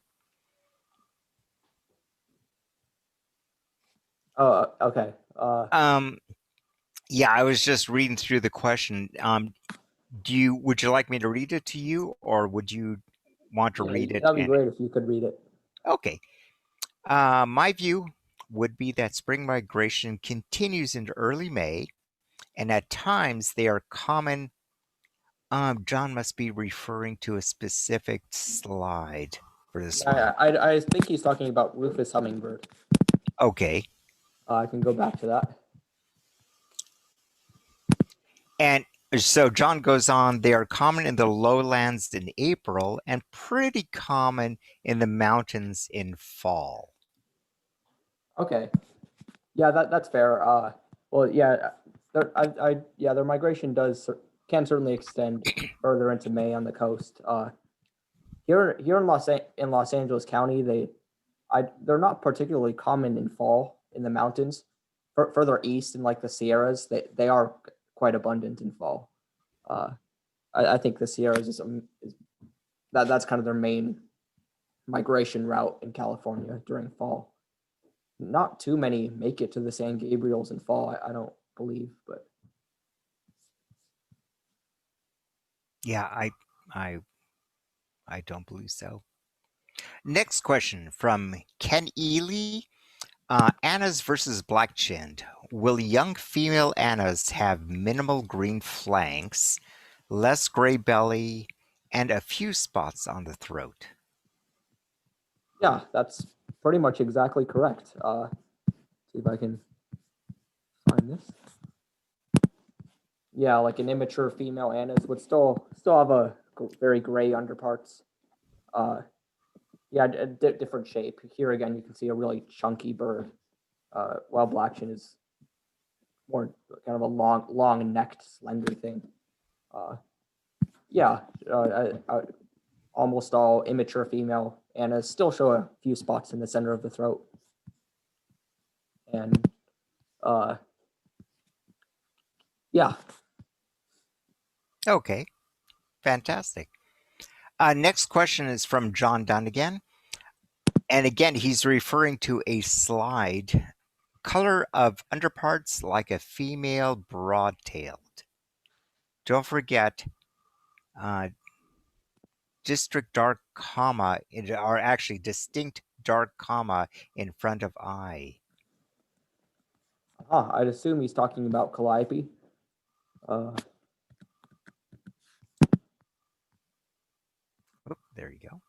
S3: Okay.
S1: Yeah, I was just reading through the question. Would you like me to read it to you, or would you want to read it?
S3: That'd be great if you could read it.
S1: Okay. My view would be that spring migration continues into early May, and at times they are common. John must be referring to a specific slide for this one.
S3: I think he's talking about Rufus Hummingbird.
S1: Okay.
S3: I can go back to that.
S1: And so John goes on, they are common in the lowlands in April and pretty common in the mountains in fall.
S3: Okay. Yeah, that's fair. Well, yeah, their migration can certainly extend further into May on the coast. Here in Los Angeles County, they're not particularly common in fall in the mountains. Further east in like the Sierras, they are quite abundant in fall. I think the Sierras is that's kind of their main migration route in California during fall. Not too many make it to the San Gabriels in fall, I don't believe, but
S1: yeah, I don't believe so. Next question from Ken Ely. Annas versus black-chinned. Will young female Annas have minimal green flanks, less gray belly, and a few spots on the throat?
S3: yeah, that's pretty much exactly correct. See if I can find this. Yeah, like an immature female Annas would still have a very gray underparts. Yeah, a different shape. Here again, you can see a really chunky bird, while black-chin is more kind of a long-necked, slender thing. Yeah, almost all immature female Annas still show a few spots in the center of the throat. And yeah.
S1: Okay, fantastic. Next question is from John Dunn again. And again, he's referring to a slide. Color of underparts like a female broad-tailed. Don't forget, district dark comma, or actually distinct dark comma in front of eye.
S3: I'd assume he's talking about Calliope.
S1: There you go.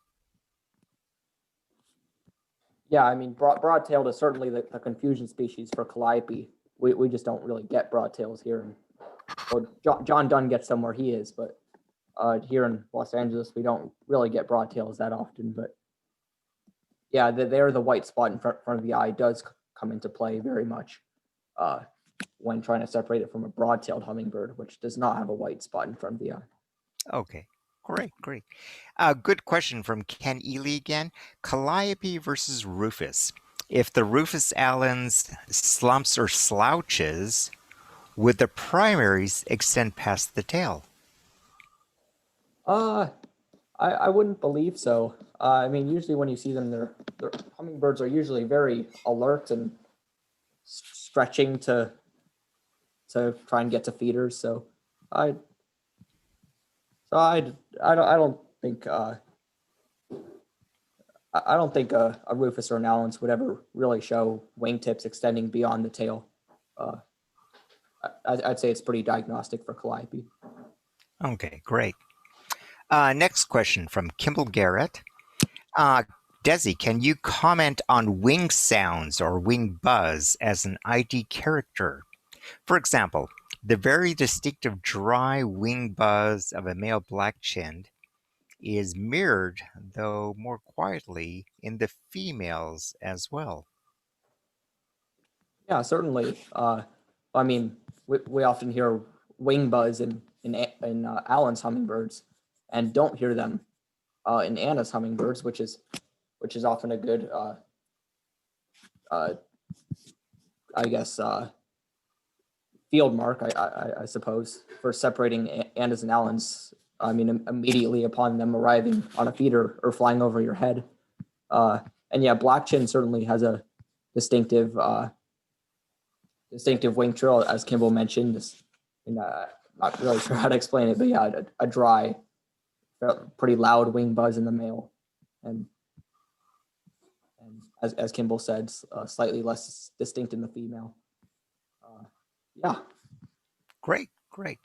S3: Yeah, I mean, broad-tailed is certainly the confusion species for Calliope. We just don't really get broad-tails here. John Dunn gets them where he is, but here in Los Angeles, we don't really get broad-tails that often. But yeah, there the white spot in front of the eye does come into play very much when trying to separate it from a broad-tailed hummingbird, which does not have a white spot in front of the eye.
S1: Okay. Great. Good question from Ken Ely again. Calliope versus Rufus. If the Rufus Allens slumps or slouches, would the primaries extend past the tail?
S3: I wouldn't believe so. I mean, usually when you see them, their hummingbirds are usually very alert and stretching to try and get to feeders. So I don't think a Rufus or an Allens would ever really show wingtips extending beyond the tail. I'd say it's pretty diagnostic for Calliope.
S1: Okay, great. Next question from Kimball Garrett. Dessi, can you comment on wing sounds or wing buzz as an ID character? For example, The very distinctive dry wing buzz of a male black-chinned is mirrored, though more quietly, in the females as well.
S3: Yeah, certainly. I mean, we often hear wing buzz in Allen's hummingbirds, and don't hear them in Anna's hummingbirds, which is often a good, uh, I guess, field mark, I suppose, for separating Andes and Allens. I mean, immediately upon them arriving on a feeder or flying over your head. And yeah, black chin certainly has a distinctive wing trill, as Kimball mentioned. Not really sure how to explain it, but yeah, a dry, pretty loud wing buzz in the male, and as Kimball said, slightly less distinct in the female. Yeah.
S1: Great, great.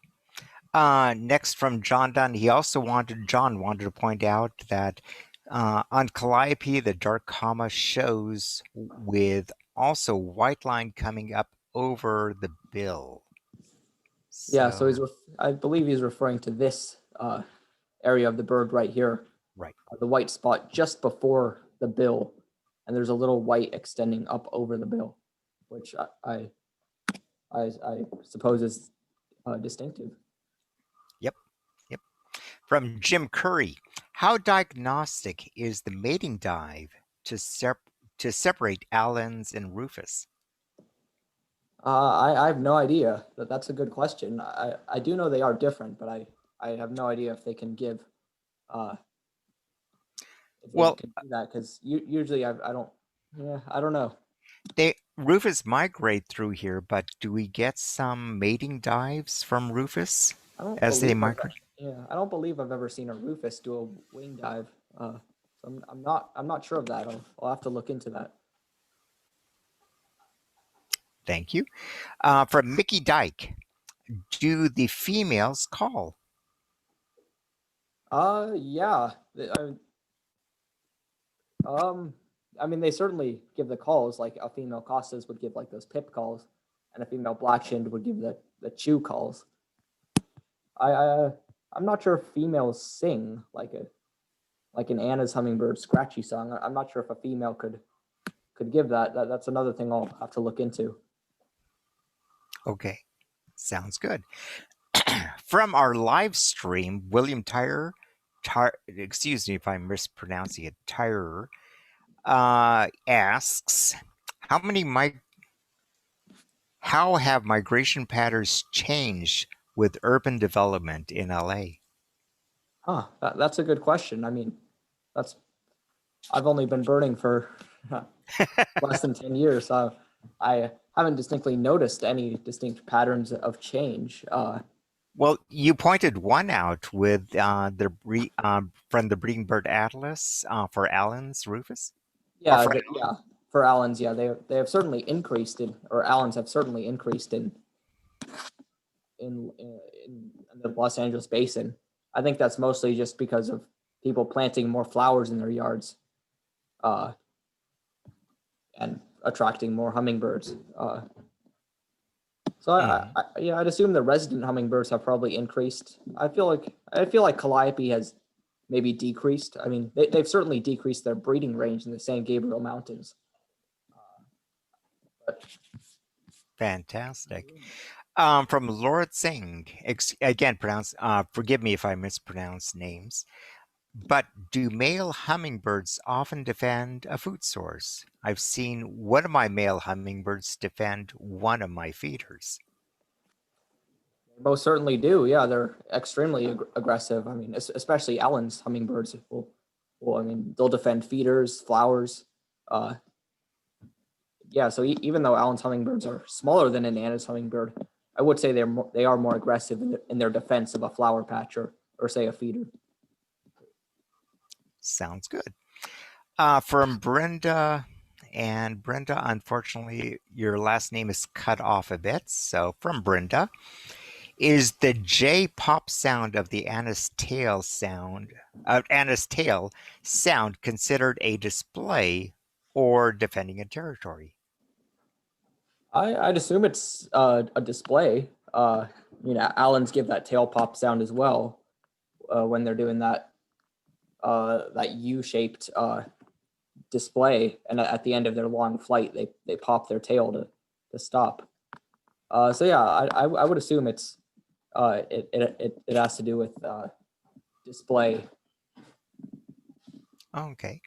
S1: Next from John Dunn, John wanted to point out that on Calliope, the dark comma shows with also white line coming up over the bill.
S3: Yeah, so I believe he's referring to this area of the bird right here.
S1: Right.
S3: The white spot just before the bill, and there's a little white extending up over the bill, which I suppose is distinctive.
S1: Yep. From Jim Curry, how diagnostic is the mating dive to separate Allens and Rufus?
S3: I have no idea. That's a good question. I do know they are different, but I have no idea if they can give if they can do that, because usually I don't know.
S1: Rufus migrate through here, but do we get some mating dives from Rufus as they migrate?
S3: I don't believe I've ever seen a Rufus do a wing dive. So I'm not sure of that. I'll have to look into that.
S1: Thank you. From Mickey Dyke, do the females call?
S3: Yeah. I mean, they certainly give the calls. Like a female Costas would give like those pip calls, and a female black-chinned would give the chew calls. I'm not sure if females sing like an Anna's Hummingbird scratchy song. I'm not sure if a female could give that. That's another thing I'll have to look into.
S1: Okay, sounds good. From our live stream, William excuse me if I'm mispronouncing it, Tyrer, asks, how have migration patterns changed with urban development in LA?
S3: That's a good question. I mean, I've only been birding for less than 10 years, so I haven't distinctly noticed any distinct patterns of change.
S1: Well, you pointed one out with from the Breeding Bird Atlas for Allens, Rufus?
S3: Yeah, for Allens, yeah, they have certainly increased or Allens have certainly increased in the Los Angeles basin. I think that's mostly just because of people planting more flowers in their yards, and attracting more hummingbirds. So I'd assume the resident hummingbirds have probably increased. I feel like Calliope has maybe decreased. I mean, they've certainly decreased their breeding range in the San Gabriel Mountains.
S1: Fantastic. From Laura Singh, again, forgive me if I mispronounce names, but do male hummingbirds often defend a food source? I've seen one of my male hummingbirds defend one of my feeders.
S3: Most certainly do. Yeah, they're extremely aggressive. I mean, especially Allen's hummingbirds I mean, they'll defend feeders, flowers. Yeah, so even though Allen's hummingbirds are smaller than an Anna's hummingbird, I would say they are more aggressive in their defense of a flower patch or say a feeder.
S1: Sounds good. From Brenda, and Brenda, unfortunately, your last name is cut off a bit. So from Brenda, is the J pop sound of the Anna's tail sound considered a display or defending a territory?
S3: I'd assume it's a display. Allens give that tail pop sound as well when they're doing that U-shaped display, and at the end of their long flight, they pop their tail to stop. So yeah, I would assume it has to do with display.
S1: Okay.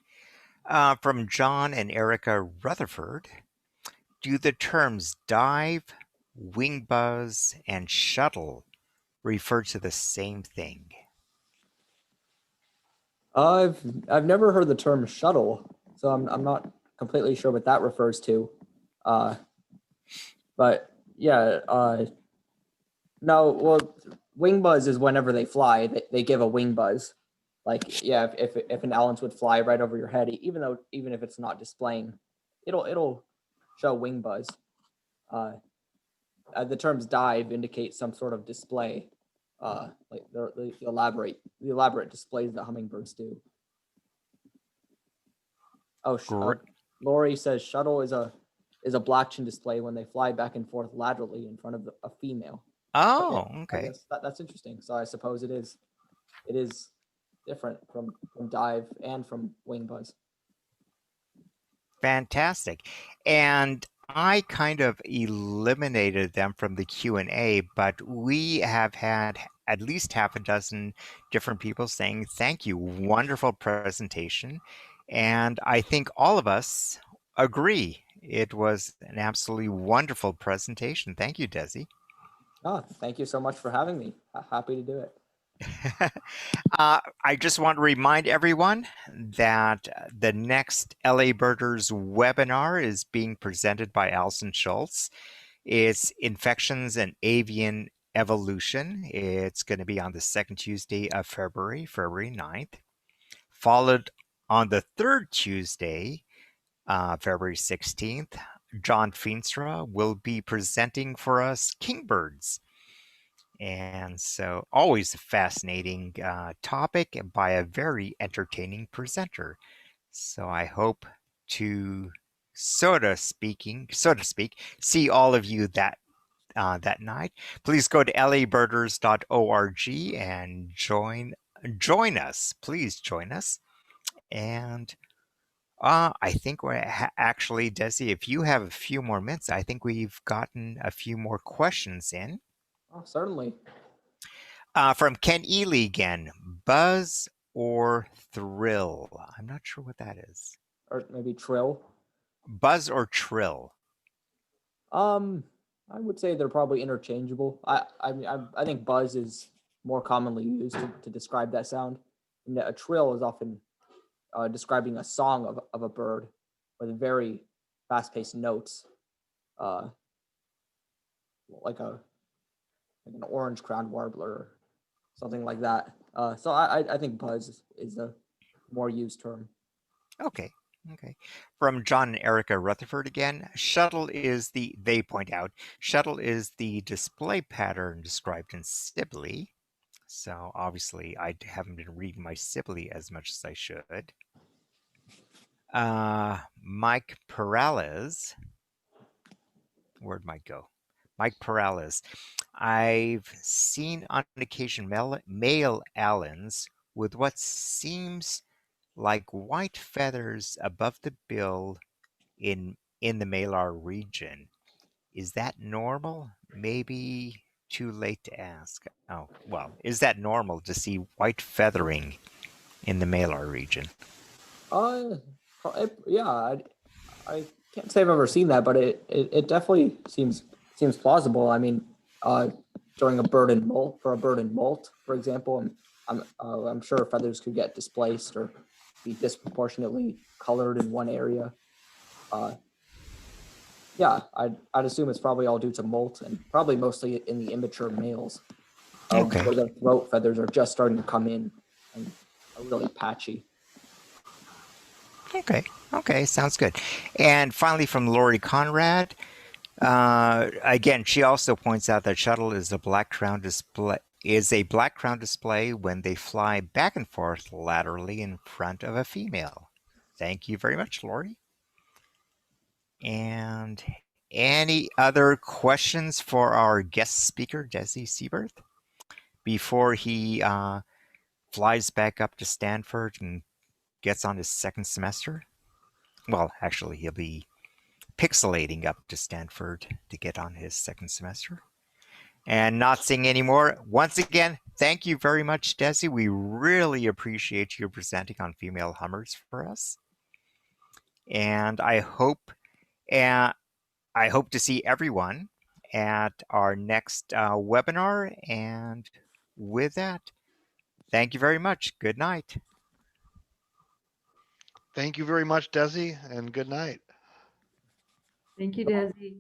S1: From John and Erica Rutherford, do the terms dive, wing buzz, and shuttle refer to the same thing?
S3: I've never heard the term shuttle, so I'm not completely sure what that refers to. But yeah, no, well, wing buzz is whenever they fly, they give a wing buzz. Like, yeah, if an Allens would fly right over your head, even if it's not displaying, it'll show wing buzz. The terms dive indicate some sort of display, like the elaborate displays that hummingbirds do. Lori says shuttle is a Blackjack display when they fly back and forth laterally in front of a female.
S1: Oh, okay.
S3: I guess that's interesting. So I suppose it is different from dive and from wing buzz.
S1: Fantastic. And I kind of eliminated them from the Q&A, but we have had at least half a dozen different people saying, thank you, wonderful presentation. And I think all of us agree. It was an absolutely wonderful presentation. Thank you, Dessi.
S3: Oh, thank you so much for having me. Happy to do it.
S1: I just want to remind everyone that the next LA Birders webinar is being presented by Alison Schultz. It's Infections and Avian Evolution. It's going to be on the second Tuesday of February 9th, followed on the third Tuesday, February 16th. John Feenstra will be presenting for us Kingbirds. And so, always a fascinating topic by a very entertaining presenter. So, I hope to, so to speak, see all of you that night. Please go to labirders.org and join us. Please join us. And I think we're actually, Dessi, if you have a few more minutes, I think we've gotten a few more questions in.
S3: Oh, certainly.
S1: From Ken Ely again, buzz or thrill? I'm not sure what that is.
S3: Or maybe trill.
S1: Buzz or trill?
S3: I would say they're probably interchangeable. I think buzz is more commonly used to describe that sound. And a trill is often describing a song of a bird with very fast-paced notes, like an orange-crowned warbler or something like that. So I think buzz is a more used term.
S1: Okay. From John and Erica Rutherford again, they point out, shuttle is the display pattern described in Sibley. So obviously I haven't been reading my Sibley as much as I should. Mike Perales, where'd Mike go? Mike Perales. I've seen on occasion male Allens with what seems like white feathers above the bill in the malar region. Is that normal? Maybe too late to ask. Oh, well, is that normal to see white feathering in the malar region?
S3: Yeah, I can't say I've ever seen that, but it definitely seems plausible. I mean, during a bird in molt, for example, I'm sure feathers could get displaced or be disproportionately colored in one area. Yeah, I'd assume it's probably all due to molt and probably mostly in the immature males.
S1: Okay.
S3: Where their throat feathers are just starting to come in and are really patchy.
S1: Okay, sounds good. And finally, from Lori Conrad, again, she also points out that shuttle is a black crown display when they fly back and forth laterally in front of a female. Thank you very much, Lori. And Any other questions for our guest speaker, Dessi Seiberth, before he flies back up to Stanford and gets on his second semester? Well, actually, he'll be pixelating up to Stanford to get on his second semester. And not seeing any more. Once again, thank you very much, Dessi. We really appreciate you presenting on female hummers for us. And I hope to see everyone at our next webinar. And with that, thank you very much. Good night.
S4: Thank you very much, Dessi, and good night.
S2: Thank you, Desi.